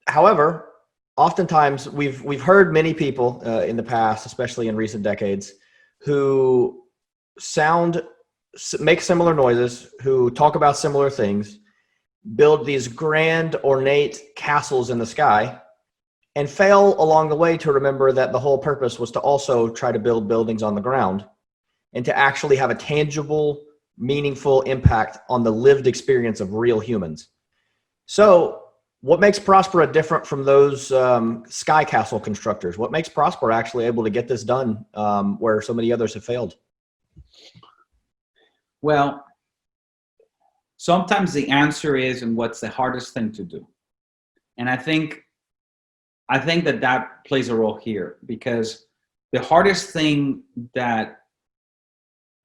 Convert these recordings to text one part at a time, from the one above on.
However, oftentimes we've heard many people in the past, especially in recent decades, who make similar noises, who talk about similar things, build these grand, ornate castles in the sky, and fail along the way to remember that the whole purpose was to also try to build buildings on the ground and to actually have a tangible, meaningful impact on the lived experience of real humans. So what makes Próspera different from those sky castle constructors? What makes Próspera actually able to get this done where so many others have failed? Well, sometimes the answer is, and what's the hardest thing to do? And I think that plays a role here, because the hardest thing that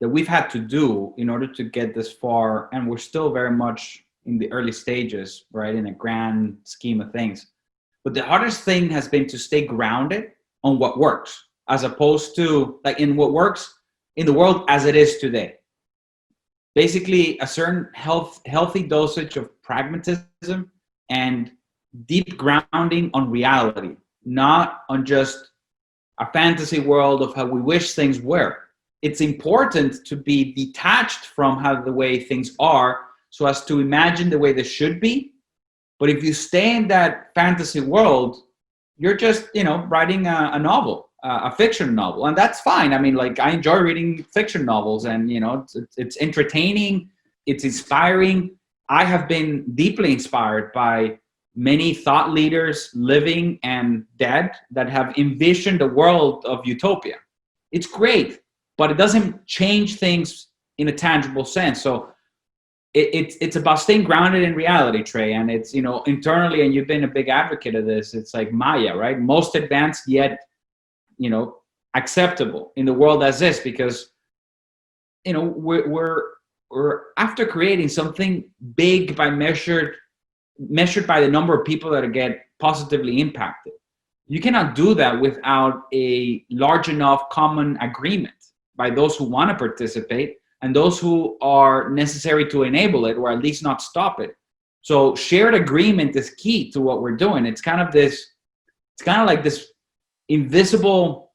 we've had to do in order to get this far, and we're still very much in the early stages, right, in a grand scheme of things. But the hardest thing has been to stay grounded on what works, as opposed to like in what works in the world as it is today. Basically, a certain healthy dosage of pragmatism and deep grounding on reality, not on just a fantasy world of how we wish things were. It's important to be detached from how the way things are so as to imagine the way they should be. But if you stay in that fantasy world, you're just, writing a novel, a fiction novel, and that's fine. I mean, like, I enjoy reading fiction novels, and it's entertaining, it's inspiring. I have been deeply inspired by many thought leaders, living and dead, that have envisioned a world of utopia. It's great, but it doesn't change things in a tangible sense. So it's about staying grounded in reality, Trey. And it's, internally, and you've been a big advocate of this, it's like Maya, right? Most advanced yet, acceptable in the world as is, because, we're after creating something big by measured by the number of people that get positively impacted. You cannot do that without a large enough common agreement by those who want to participate and those who are necessary to enable it, or at least not stop it. So shared agreement is key to what we're doing. It's kind of like this invisible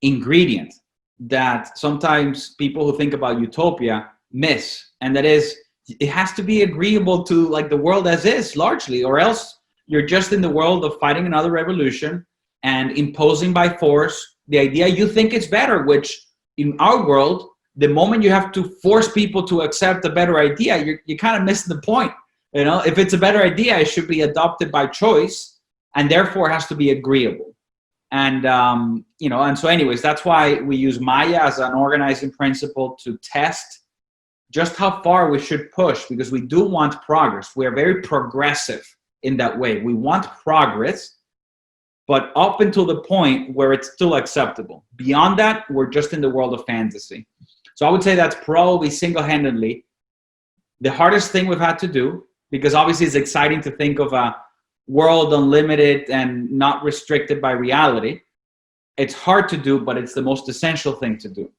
ingredient that sometimes people who think about utopia miss, and that is, it has to be agreeable to like the world as is largely, or else you're just in the world of fighting another revolution and imposing by force the idea you think is better, which in our world, the moment you have to force people to accept a better idea, you kind of miss the point. If it's a better idea, it should be adopted by choice, and therefore has to be agreeable. And, and so anyways, that's why we use Maya as an organizing principle to test just how far we should push, because we do want progress. We are very progressive in that way. We want progress, but up until the point where it's still acceptable. Beyond that, we're just in the world of fantasy. So I would say that's probably single-handedly the hardest thing we've had to do, because obviously it's exciting to think of a world unlimited and not restricted by reality. It's hard to do, but it's the most essential thing to do.